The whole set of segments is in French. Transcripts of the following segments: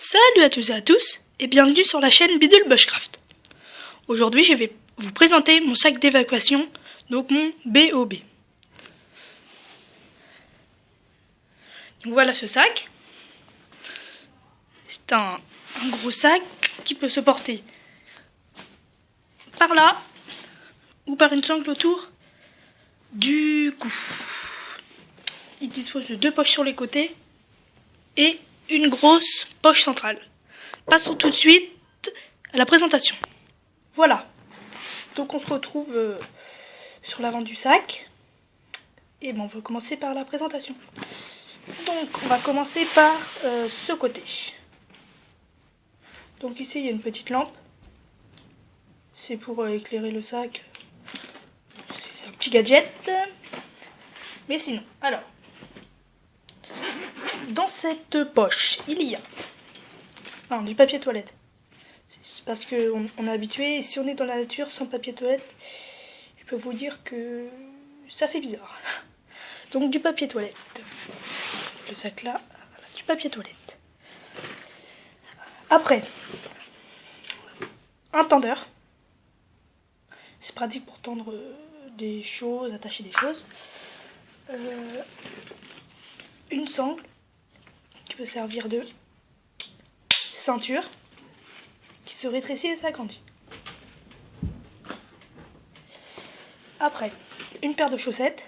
Salut à tous et à tous, et bienvenue sur la chaîne Bidule Bushcraft. Aujourd'hui, je vais vous présenter mon sac d'évacuation, donc mon BOB. Donc voilà ce sac. C'est un gros sac qui peut se porter par là ou par une sangle autour du cou. Il dispose de 2 poches sur les côtés et une grosse poche centrale. Passons tout de suite à la présentation. Voilà. Donc on se retrouve sur l'avant du sac. Et bon, on va commencer par la présentation. Donc on va commencer par ce côté. Donc ici il y a une petite lampe. C'est pour éclairer le sac. C'est un petit gadget. Mais sinon, alors, dans cette poche, il y a du papier toilette. C'est parce qu'on est habitué, et si on est dans la nature sans papier toilette, je peux vous dire que ça fait bizarre. Donc du papier toilette. Le sac là, voilà, du papier toilette. Après, un tendeur. C'est pratique pour tendre des choses, attacher des choses. Une sangle qui peut servir de ceinture qui se rétrécit et s'agrandit. Après, une paire de chaussettes,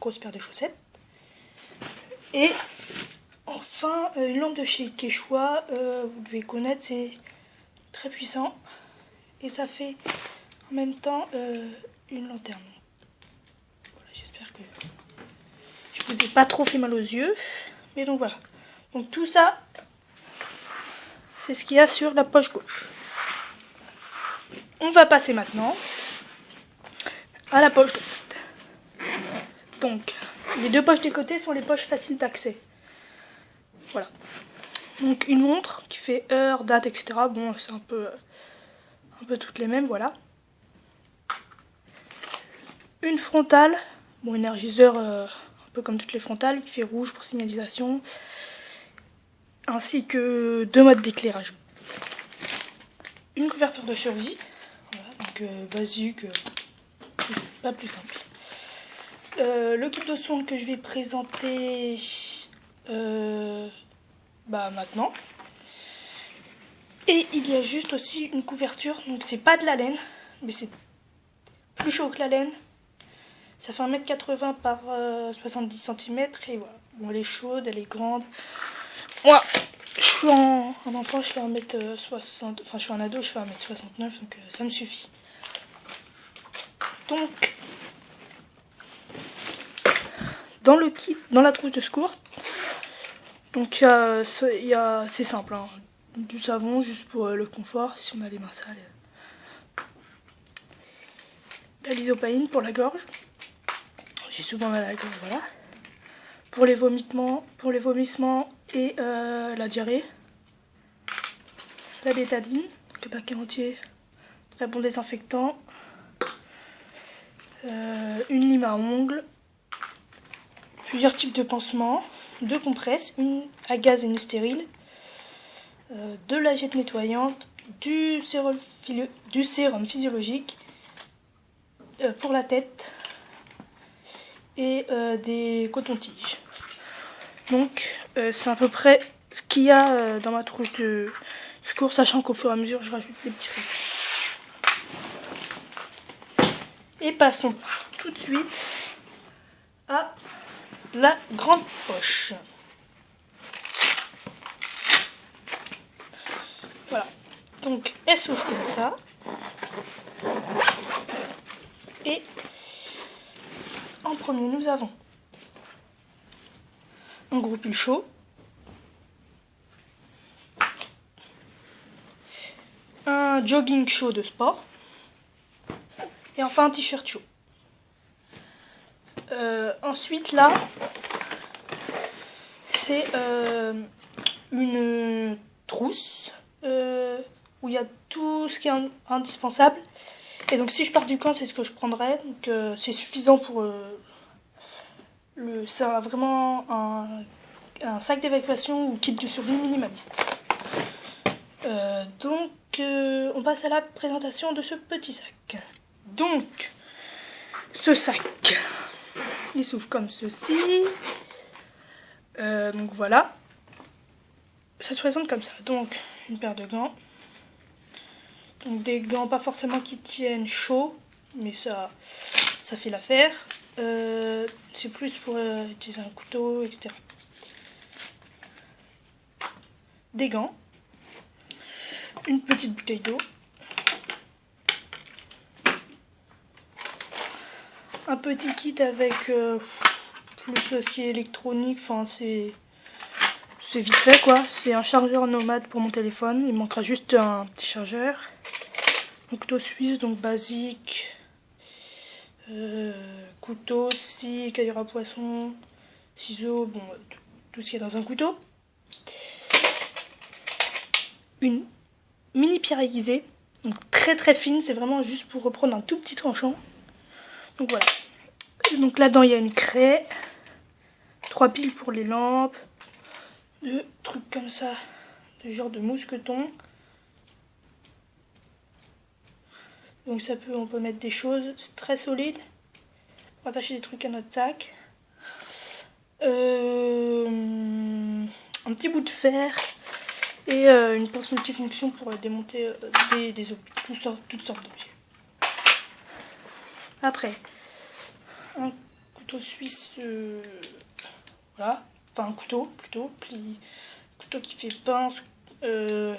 grosse paire de chaussettes. Et enfin, une lampe de chez Quechua, vous devez connaître, c'est très puissant. Et ça fait en même temps une lanterne. Voilà, j'espère que je vous ai pas trop fait mal aux yeux. Mais donc voilà. Donc tout ça, c'est ce qu'il y a sur la poche gauche. On va passer maintenant à la poche droite. Donc, les 2 poches des côtés sont les poches faciles d'accès. Voilà. Donc une montre qui fait heure, date, etc. Bon, c'est un peu toutes les mêmes, voilà. Une frontale, bon, énergiseur un peu comme toutes les frontales, qui fait rouge pour signalisation, ainsi que 2 modes d'éclairage. Une couverture de survie, voilà, donc basique, pas plus simple. Le kit de soins que je vais présenter maintenant. Et il y a juste aussi une couverture, donc c'est pas de la laine, mais c'est plus chaud que la laine. Ça fait 1m80 par 70 cm et voilà. Bon, elle est chaude, elle est grande. Moi, je suis un enfant, je fais 1m60, enfin je suis un ado, je fais 1m69, donc ça me suffit. Donc, dans le kit, dans la trousse de secours, donc c'est simple, hein, du savon juste pour le confort, si on a les mains sales. La lysopaïne pour la gorge. J'ai souvent mal à la gorge, voilà. Pour les vomissements et la diarrhée. La bétadine, le paquet entier, très bon désinfectant. Une lime à ongles. Plusieurs types de pansements. 2 compresses, une à gaz et une stérile. De la lingette nettoyante. Du sérum physiologique pour la tête. Et des cotons-tiges. Donc c'est à peu près ce qu'il y a dans ma trousse de secours, sachant qu'au fur et à mesure je rajoute des petits trucs. Et passons tout de suite à la grande poche. Voilà, donc elle s'ouvre comme ça. Et en premier, nous avons un gros pull chaud, un jogging chaud de sport, et enfin un t-shirt chaud. Ensuite, là, c'est une trousse où il y a tout ce qui est indispensable. Et donc si je pars du camp, c'est ce que je prendrai. Donc c'est suffisant pour c'est vraiment un sac d'évacuation ou kit de survie minimaliste. On passe à la présentation de ce petit sac. Donc, ce sac, il s'ouvre comme ceci. Donc voilà. Ça se présente comme ça. Donc, une paire de gants. Donc des gants pas forcément qui tiennent chaud, mais ça fait l'affaire. C'est plus pour utiliser un couteau, etc. Des gants. Une petite bouteille d'eau. Un petit kit avec plus ce qui est électronique, enfin c'est vite fait quoi. C'est un chargeur nomade pour mon téléphone, il manquera juste un petit chargeur. Un couteau suisse, donc basique. Couteau, scie, cueilleur à poisson, ciseaux, bon, tout ce qu'il y a dans un couteau. Une mini pierre aiguisée, donc très très fine, c'est vraiment juste pour reprendre un tout petit tranchant. Donc voilà. Donc là-dedans il y a une craie, 3 piles pour les lampes, 2 trucs comme ça, de genre de mousqueton. Donc on peut mettre des choses, c'est très solide pour attacher des trucs à notre sac. Un petit bout de fer et une pince multifonction pour démonter des objets, toutes sortes d'objets. Après, un couteau suisse, voilà, enfin un couteau plutôt, couteau qui fait pince, un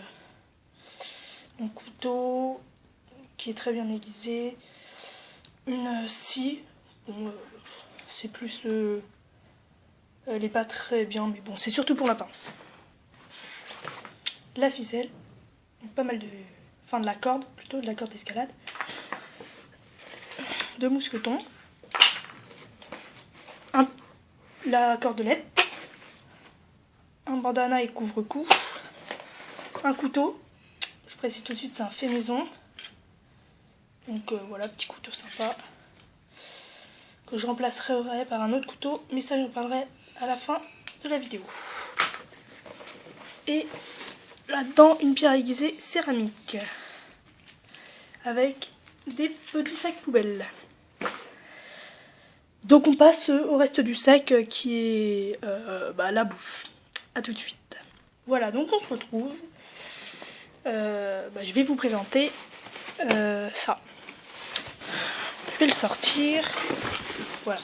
couteau qui est très bien aiguisé, une scie, bon, c'est plus, elle est pas très bien, mais bon, c'est surtout pour la pince. La ficelle, pas mal de, enfin de la corde plutôt, de la corde d'escalade, 2 mousquetons, la cordelette, un bandana et couvre-cou, un couteau, je précise tout de suite c'est un fait maison, donc voilà, petit couteau sympa, que je remplacerai par un autre couteau, mais ça j'en parlerai à la fin de la vidéo. Et là-dedans une pierre aiguisée céramique, avec des petits sacs poubelles. Donc on passe au reste du sac qui est la bouffe. A tout de suite. Voilà, donc on se retrouve. Je vais vous présenter ça. Je vais le sortir. Voilà.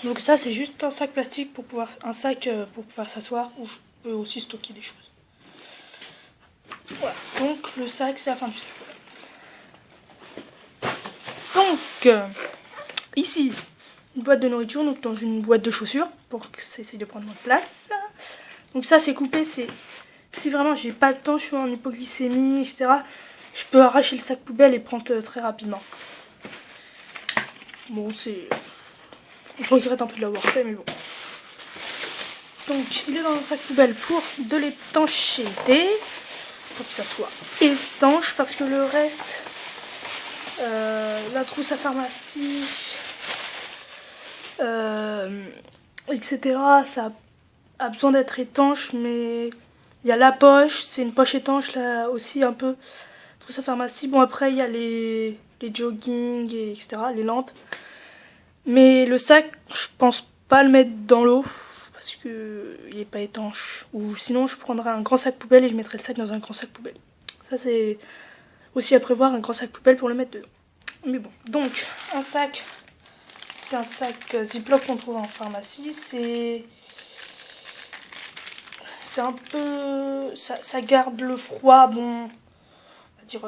Donc ça c'est juste un sac plastique pour pouvoir s'asseoir, où je peux aussi stocker des choses. Voilà. Donc le sac c'est la fin du sac. Donc, ici, une boîte de nourriture, donc dans une boîte de chaussures, pour que ça essaye de prendre moins de place. Donc ça, c'est coupé, si vraiment j'ai pas le temps, je suis en hypoglycémie, etc., je peux arracher le sac poubelle et prendre très rapidement. Bon, je regrette un peu de l'avoir fait, mais bon. Donc, il est dans un sac poubelle pour de l'étanchéité, pour que ça soit étanche, parce que le reste... la trousse à pharmacie, etc. Ça a besoin d'être étanche, mais il y a la poche, c'est une poche étanche là aussi un peu. Trousse à pharmacie. Bon après il y a les jogging, etc. Les lampes. Mais le sac, je pense pas le mettre dans l'eau parce que il est pas étanche. Ou sinon je prendrais un grand sac poubelle et je mettrais le sac dans un grand sac poubelle. Ça c'est aussi à prévoir, un grand sac poubelle pour le mettre dedans. Mais bon, donc un sac, c'est un sac Ziploc qu'on trouve en pharmacie. C'est un peu, ça garde le froid, bon, on va dire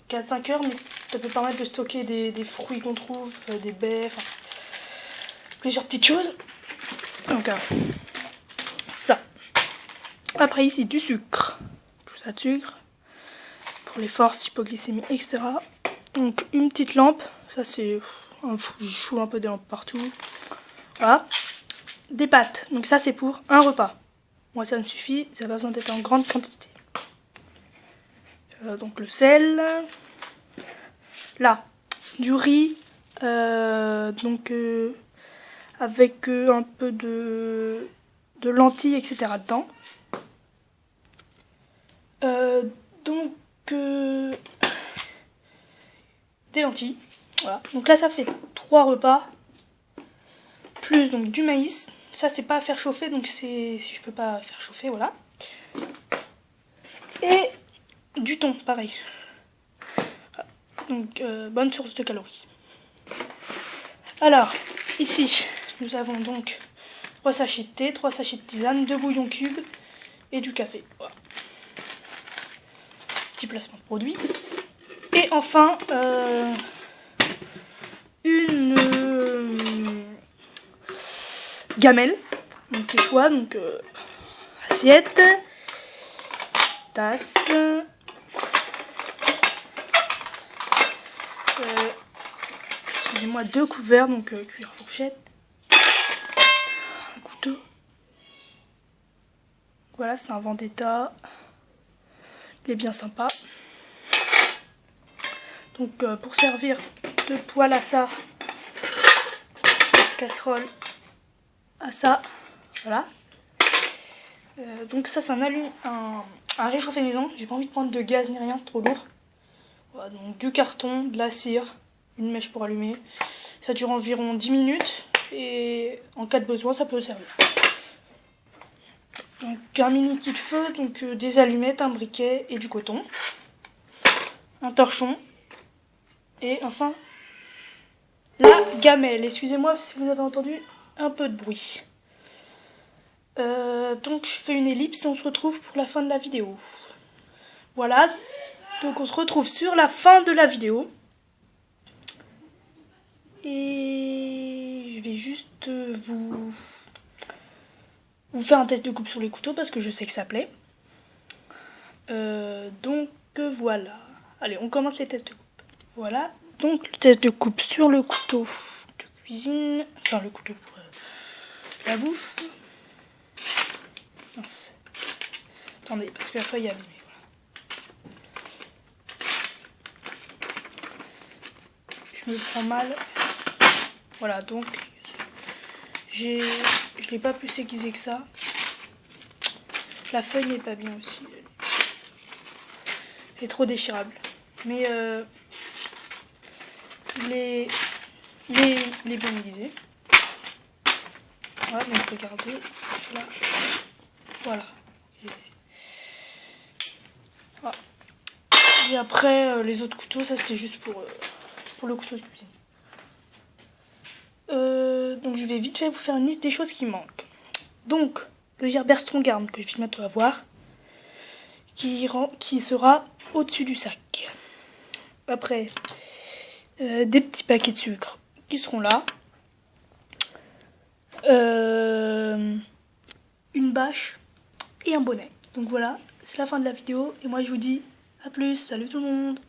4-5 heures, mais ça peut permettre de stocker des fruits qu'on trouve, des baies, enfin plusieurs petites choses. Donc ça. Après ici du sucre, tout ça de sucre pour les forces, hypoglycémie, etc. Donc une petite lampe, ça c'est je un peu des lampes partout. Voilà. Des pâtes, donc ça c'est pour un repas. Moi ça me suffit, ça n'a pas besoin d'être en grande quantité. Donc le sel. Là, du riz, avec un peu de lentilles, etc. dedans. Donc des lentilles. Voilà. Donc là ça fait 3 repas. Plus donc du maïs. Ça c'est pas à faire chauffer, donc si je peux pas faire chauffer, voilà. Et du thon, pareil. Donc bonne source de calories. Alors, ici, nous avons donc 3 sachets de thé, 3 sachets de tisane, 2 bouillons cubes et du café. Voilà. Petit placement de produit. Et enfin, une gamelle. Donc les choix, donc assiette, tasse, excusez-moi, 2 couverts, donc cuillère, fourchette, un couteau. Voilà, c'est un Vendetta. Il est bien sympa. Donc pour servir de poêle à ça, casserole à ça, voilà. Donc ça c'est un réchauffé maison. J'ai pas envie de prendre de gaz ni rien, c'est trop lourd. Voilà, donc du carton, de la cire, une mèche pour allumer. Ça dure environ 10 minutes et en cas de besoin ça peut servir. Donc un mini kit de feu, donc des allumettes, un briquet et du coton. Un torchon. Et enfin la gamelle. Excusez-moi si vous avez entendu un peu de bruit. Donc je fais une ellipse et on se retrouve pour la fin de la vidéo. Voilà, donc on se retrouve sur la fin de la vidéo. Et je vais juste vous faire un test de coupe sur les couteaux parce que je sais que ça plaît. Donc voilà. Allez, on commence les tests de coupe. Voilà, donc le test de coupe sur le couteau de cuisine. Enfin le couteau pour la bouffe. Mince. Attendez, parce que la feuille est abîmée. Je me prends mal. Voilà, donc je l'ai pas plus aiguisé que ça. La feuille n'est pas bien aussi. Elle est trop déchirable. Mais il est bien aiguisé. Voilà, donc regardez. Là. Voilà. Et après, les autres couteaux, ça c'était juste pour le couteau de cuisine. Donc je vais vite fait vous faire une liste des choses qui manquent. Donc, le Gerber Strongard que je vais bientôt avoir, qui sera au-dessus du sac. Après, des petits paquets de sucre qui seront là. Une bâche et un bonnet. Donc voilà, c'est la fin de la vidéo et moi je vous dis à plus, salut tout le monde.